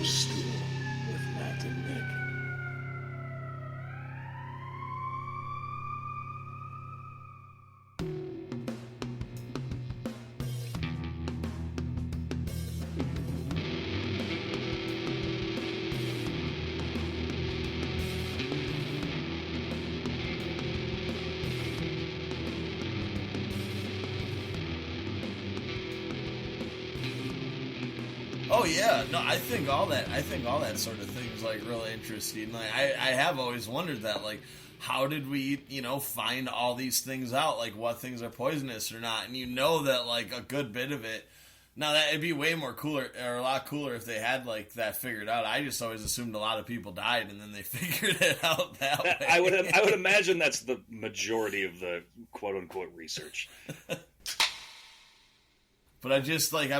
Stool with Matt and Nick. Oh yeah, no, I think all that sort of thing is like really interesting. Like I have always wondered that, like, how did we, find all these things out, like what things are poisonous or not? And that like a good bit of it. Now that it'd be way more cooler, or a lot cooler, if they had like that figured out. I just always assumed a lot of people died and then they figured it out that way. I would imagine that's the majority of the quote unquote research. But I've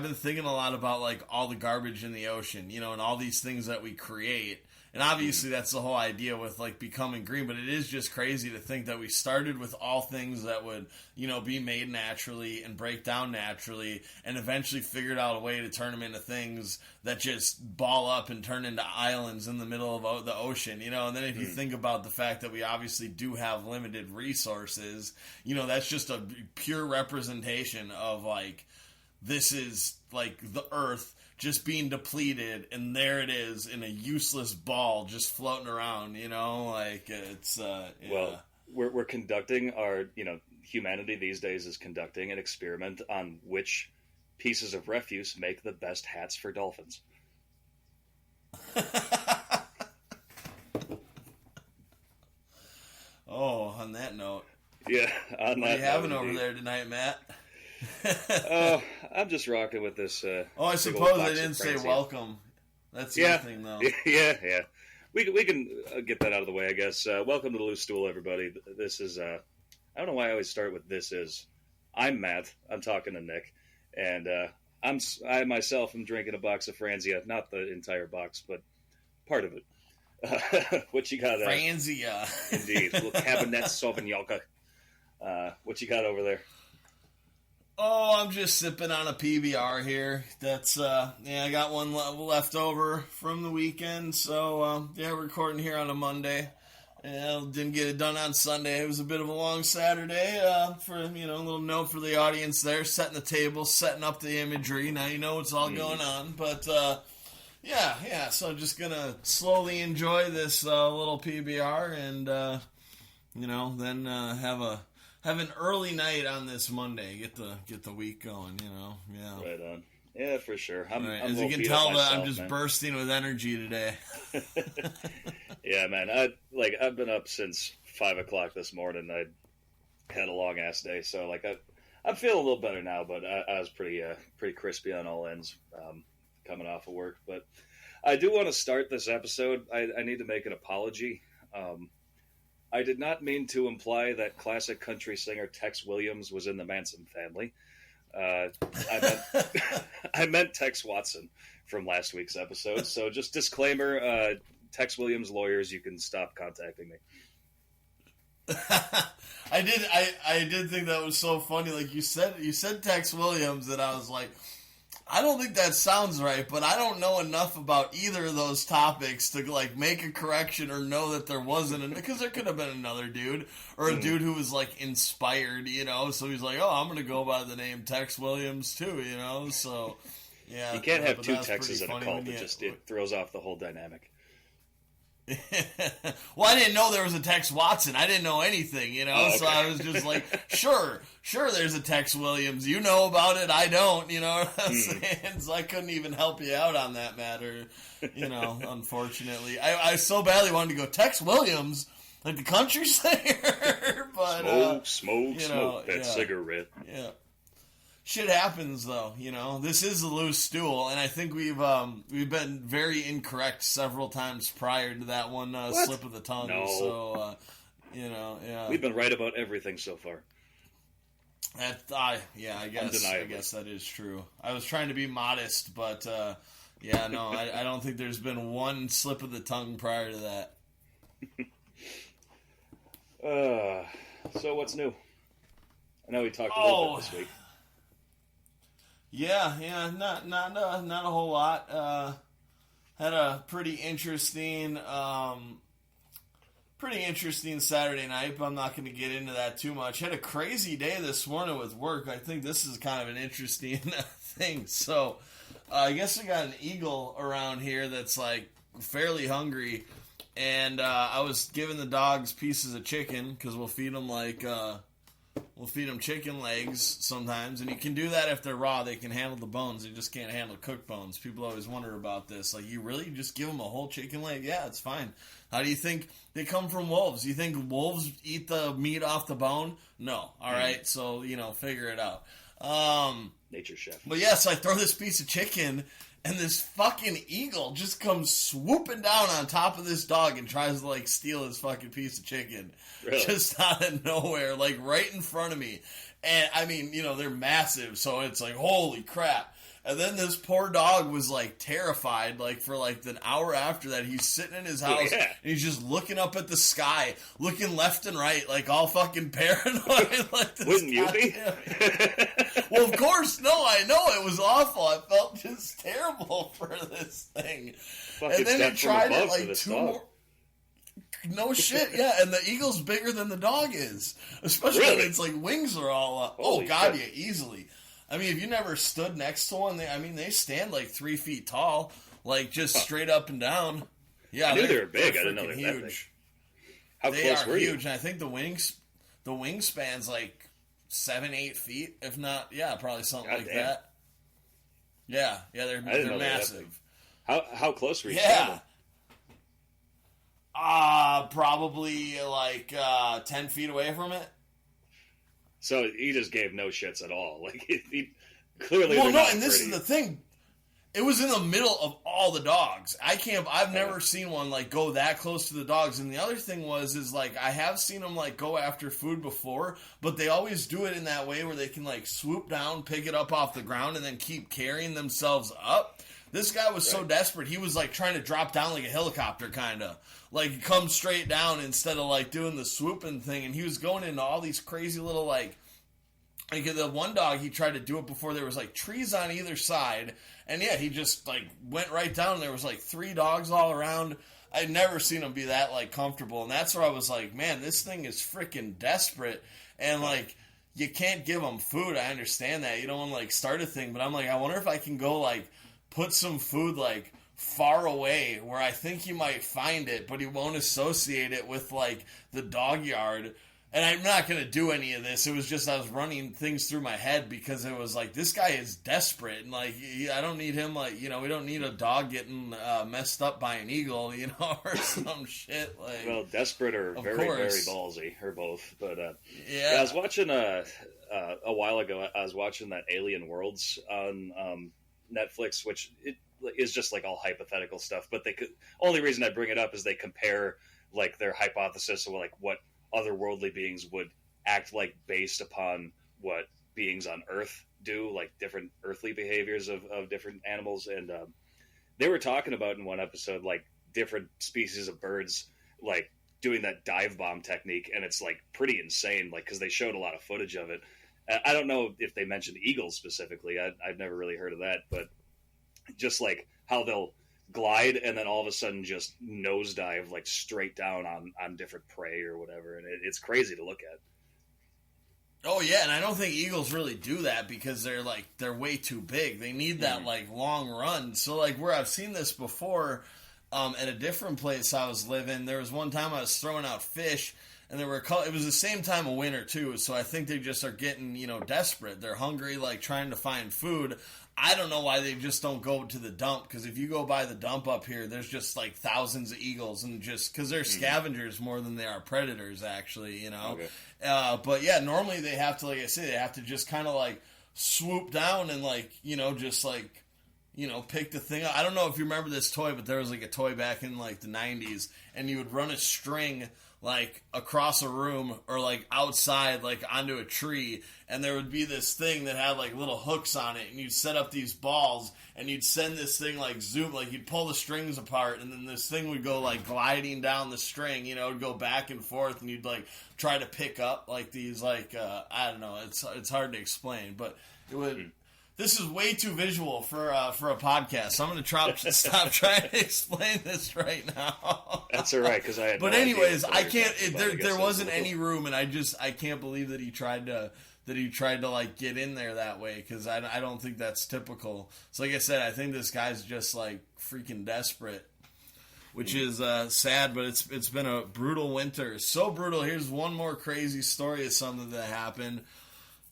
been thinking a lot about, like, all the garbage in the ocean, and all these things that we create. And obviously that's the whole idea with, like, becoming green. But it is just crazy to think that we started with all things that would, be made naturally and break down naturally, and eventually figured out a way to turn them into things that just ball up and turn into islands in the middle of the ocean, And then if you think about the fact that we obviously do have limited resources, that's just a pure representation of, like, this is like the Earth just being depleted, and there it is in a useless ball just floating around. Like it's yeah. Well, we're conducting our humanity these days is conducting an experiment on which pieces of refuse make the best hats for dolphins. Oh, on that note, yeah. What are you having over there tonight, Matt? Oh, I'm just rocking with this. I suppose I didn't say welcome. That's the other thing, though. Yeah. We can get that out of the way, I guess. Welcome to the Loose Stool, everybody. This is. I don't know why I always start with this is. I'm Matt. I'm talking to Nick, and I myself am drinking a box of Franzia, not the entire box, but part of it. What you got? Franzia, indeed. A little Cabernet Sauvignon. What you got over there? Oh, I'm just sipping on a PBR here. That's, I got one left over from the weekend. So, recording here on a Monday. Didn't get it done on Sunday. It was a bit of a long Saturday. For, a little note for the audience there. Setting the table, setting up the imagery. Now you know what's all going on. But, so just gonna slowly enjoy this little PBR and, then have an early night on this Monday. Get the week going, Yeah. Right on. Yeah, for sure. I'm As you can tell, I'm just bursting with energy today. Yeah, man. I've been up since 5 o'clock this morning. I had a long ass day, so I'm feeling a little better now. But I was pretty crispy on all ends coming off of work. But I do want to start this episode. I need to make an apology. I did not mean to imply that classic country singer Tex Williams was in the Manson family. I meant Tex Watson from last week's episode. So just disclaimer, Tex Williams lawyers, you can stop contacting me. I did think that was so funny. Like you said Tex Williams, and I was like, I don't think that sounds right, but I don't know enough about either of those topics to make a correction or know that there wasn't, because there could have been another dude or a dude who was inspired, so he's like, oh, I'm going to go by the name Tex Williams too, so yeah. You can't have two Texas in a cult. It throws off the whole dynamic. Well, I didn't know there was a Tex Watson. I didn't know anything, okay. So I was just like, sure, there's a Tex Williams. You know about it, I don't, you know what I'm saying? So I couldn't even help you out on that matter, unfortunately. I so badly wanted to go, Tex Williams, like the country singer, but... Smoke that cigarette. Yeah. Shit happens, though, This is a loose stool, and I think we've been very incorrect several times prior to that one slip of the tongue. No. So, yeah. We've been right about everything so far. I guess that is true. I was trying to be modest, but I don't think there's been one slip of the tongue prior to that. So what's new? I know we talked a little bit this week. Yeah, not a whole lot. Had a pretty interesting Saturday night, but I'm not going to get into that too much. Had a crazy day this morning with work. I think this is kind of an interesting thing. So, I guess we got an eagle around here that's like fairly hungry, and I was giving the dogs pieces of chicken because we'll feed them chicken legs sometimes, and you can do that if they're raw. They can handle the bones. They just can't handle cooked bones. People always wonder about this. Like, you really just give them a whole chicken leg? Yeah, it's fine. How do you think they come from wolves? You think wolves eat the meat off the bone? No. All right, so, figure it out. Nature chef. But yeah, so I throw this piece of chicken, and this fucking eagle just comes swooping down on top of this dog and tries to, like, steal his fucking piece of chicken. Really? Just out of nowhere, like, right in front of me. And, I mean, they're massive, so it's like, holy crap. And then this poor dog was, like, terrified, like, for, like, an hour after that. He's sitting in his house, and he's just looking up at the sky, looking left and right, like, all fucking paranoid. Like, wouldn't you be? Well, of course, no, I know. It was awful. I felt just terrible for this thing. Fucking and then it tried it, like, two dog. more... No shit, yeah, and the eagle's bigger than the dog is. Especially when its, like, wings are all up. Holy oh, God, shit. yeah, easily. I mean, if you never stood next to one, they stand like 3 feet tall, like just straight up and down. Yeah, I knew they were big. I didn't know they were huge. that big. How they close are were huge, you? and I think the wingspan's like 7-8 feet, if not, yeah, probably something God like damn. that. Yeah, they're massive. How close were you? Yeah. Probably like 10 feet away from it. So he just gave no shits at all. Like he clearly. Well, they're no, not and this pretty. is the thing. It was in the middle of all the dogs. I've never seen one like go that close to the dogs. And the other thing is like I have seen them like go after food before, but they always do it in that way where they can like swoop down, pick it up off the ground, and then keep carrying themselves up. This guy was so desperate, he was like trying to drop down like a helicopter, kind of like come straight down instead of like doing the swooping thing. And he was going into all these crazy little like the one dog, he tried to do it before there was like trees on either side, and yeah, he just like went right down. There was like 3 dogs all around. I'd never seen him be that like comfortable, and that's where I was like, man, this thing is freaking desperate, and like you can't give him food. I understand that you don't want to like start a thing, but I'm like, I wonder if I can go like put some food like far away where I think he might find it, but he won't associate it with like the dog yard. And I'm not going to do any of this. It was just I was running things through my head because it was like, this guy is desperate. And, like, I don't need him, like, we don't need a dog getting messed up by an eagle, or some shit. Like, well, desperate or very, very ballsy, or both. But, yeah, I was watching, a while ago, I was watching that Alien Worlds on Netflix, which it is just, like, all hypothetical stuff. But only reason I bring it up is they compare, like, their hypothesis of, like, what otherworldly beings would act like based upon what beings on Earth do, like different earthly behaviors of different animals. And they were talking about in one episode, like different species of birds, like doing that dive bomb technique. And it's like pretty insane, like, cause they showed a lot of footage of it. I don't know if they mentioned eagles specifically. I've never really heard of that, but just like how they'll glide and then all of a sudden just nosedive like straight down on different prey or whatever, and it's crazy to look at. Oh yeah, and I don't think eagles really do that because they're way too big. They need that like long run. So like where I've seen this before, at a different place I was living, there was one time I was throwing out fish, and it was the same time of winter too. So I think they just are getting desperate. They're hungry, like trying to find food. I don't know why they just don't go to the dump, because if you go by the dump up here, there's just like thousands of eagles, and just because they're scavengers more than they are predators, actually, Okay. But yeah, normally they have to, like I say, they have to just kind of like swoop down and like, just like, pick the thing up. I don't know if you remember this toy, but there was like a toy back in like the 90s, and you would run a string like across a room or like outside, like onto a tree, and there would be this thing that had like little hooks on it, and you'd set up these balls, and you'd send this thing like zoom, like you'd pull the strings apart, and then this thing would go like gliding down the string, it would go back and forth, and you'd like try to pick up like these like I don't know, it's hard to explain, but it would This is way too visual for a podcast. So I'm going to stop trying to explain this right now. That's all right, because I had. But no anyways, idea I can't. There wasn't little... any room, and I can't believe that he tried to like get in there that way, because I don't think that's typical. So like I said, I think this guy's just like freaking desperate, which is sad. But it's been a brutal winter, so brutal. Here's one more crazy story of something that happened.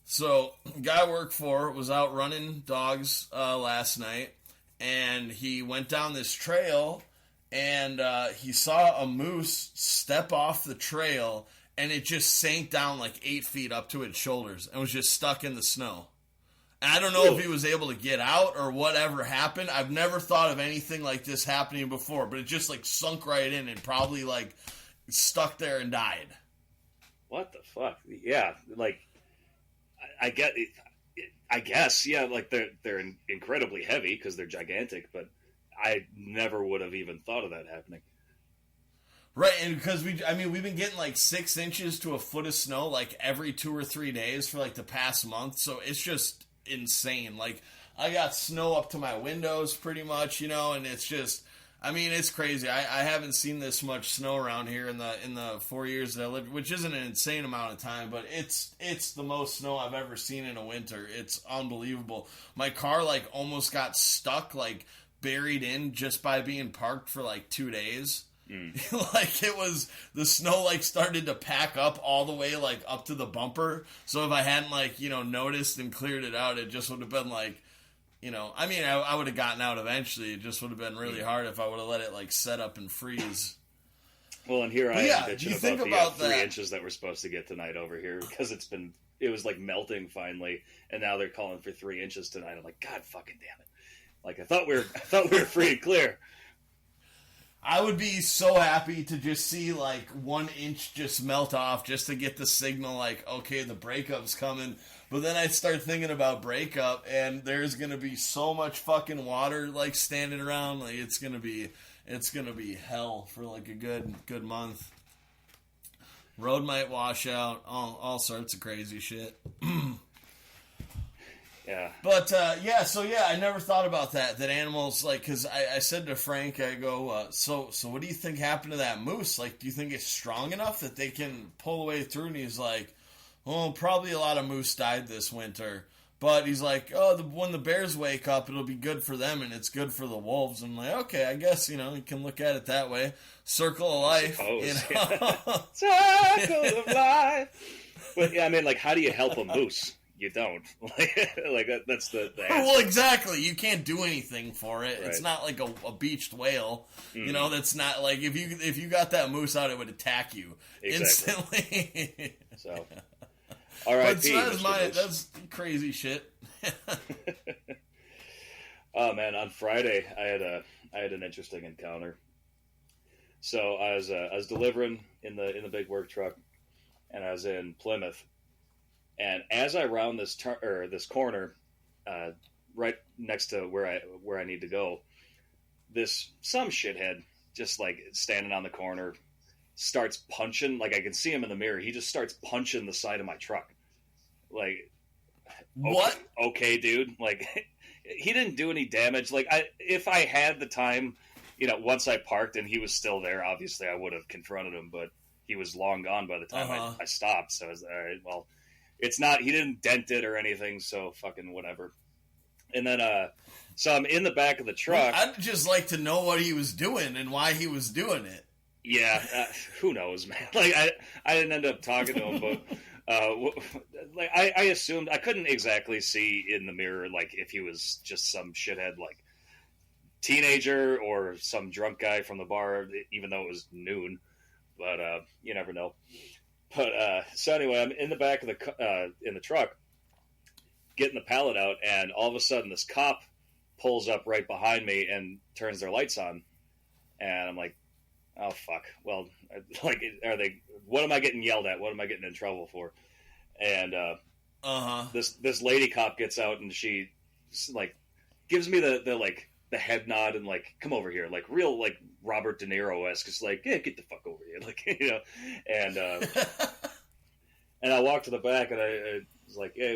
So, guy I work for was out running dogs last night, and he went down this trail, and he saw a moose step off the trail, and it just sank down like 8 feet up to its shoulders and was just stuck in the snow. And I don't know if he was able to get out or whatever happened. I've never thought of anything like this happening before, but it just like sunk right in and probably like stuck there and died. What the fuck? Yeah, like... I guess, yeah, like they're incredibly heavy because they're gigantic, but I never would have even thought of that happening. Right, and because we've been getting like 6 inches to a foot of snow like every 2 or 3 days for like the past month, so it's just insane. Like I got snow up to my windows pretty much, and it's just. I mean, it's crazy. I haven't seen this much snow around here in the 4 years that I lived, which isn't an insane amount of time, but it's the most snow I've ever seen in a winter. It's unbelievable. My car like almost got stuck, like buried in just by being parked for like 2 days. Like it was the snow like started to pack up all the way like up to the bumper. So if I hadn't like noticed and cleared it out, it just would have been like. I would have gotten out eventually. It just would have been really hard if I would have let it like set up and freeze. Well, and here I am bitching about the 3 inches that we're supposed to get tonight over here because it was like melting finally, and now they're calling for 3 inches tonight. I'm like, God fucking damn it! Like I thought we were free and clear. I would be so happy to just see like 1 inch just melt off just to get the signal like, okay, the breakup's coming. But then I start thinking about breakup, and there's gonna be so much fucking water like standing around. Like it's gonna be hell for like a good month. Road might wash out, all sorts of crazy shit. Yeah. But, I never thought about that animals, like, because I said to Frank, I go, so what do you think happened to that moose? Like, do you think it's strong enough that they can pull away through? And he's like, well, probably a lot of moose died this winter. But he's like, when the bears wake up, it'll be good for them, and it's good for the wolves. I'm like, okay, I guess, you can look at it that way. Circle of life, Circle of life. But, yeah, I mean, like, how do you help a moose? You don't. Like that's the answer. Well, exactly. You can't do anything for it. Right. It's not like a beached whale. That's not like if you got that moose out, it would attack you instantly. So, all right. That's crazy shit. Oh man, on Friday I had an interesting encounter. So I was delivering in the big work truck, and I was in Plymouth. And as I round this corner, right next to where I need to go, some shithead just like standing on the corner starts punching. Like I can see him in the mirror. He just starts punching the side of my truck. Like, what? Okay, dude. Like, he didn't do any damage. Like, if I had the time, once I parked and he was still there, obviously I would have confronted him. But he was long gone by the time I stopped. So I was all right. Well. It's not, he didn't dent it or anything, so fucking whatever. And then, so I'm in the back of the truck. I'd just like to know what he was doing and why he was doing it. Yeah, who knows, man? Like, I didn't end up talking to him, but, like, I assumed, I couldn't exactly see in the mirror, like, if he was just some shithead, like, teenager or some drunk guy from the bar, even though it was noon. But, you never know. But so anyway, I'm in the back of in the truck, getting the pallet out, and all of a sudden this cop pulls up right behind me and turns their lights on, and I'm like, oh fuck. Well, like, what am I getting yelled at? What am I getting in trouble for? And this lady cop gets out, and she like gives me the head nod and like, come over here, like real like Robert De Niro-esque. It's like, yeah, get the fuck over here, like, and and I walked to the back and I was like, hey,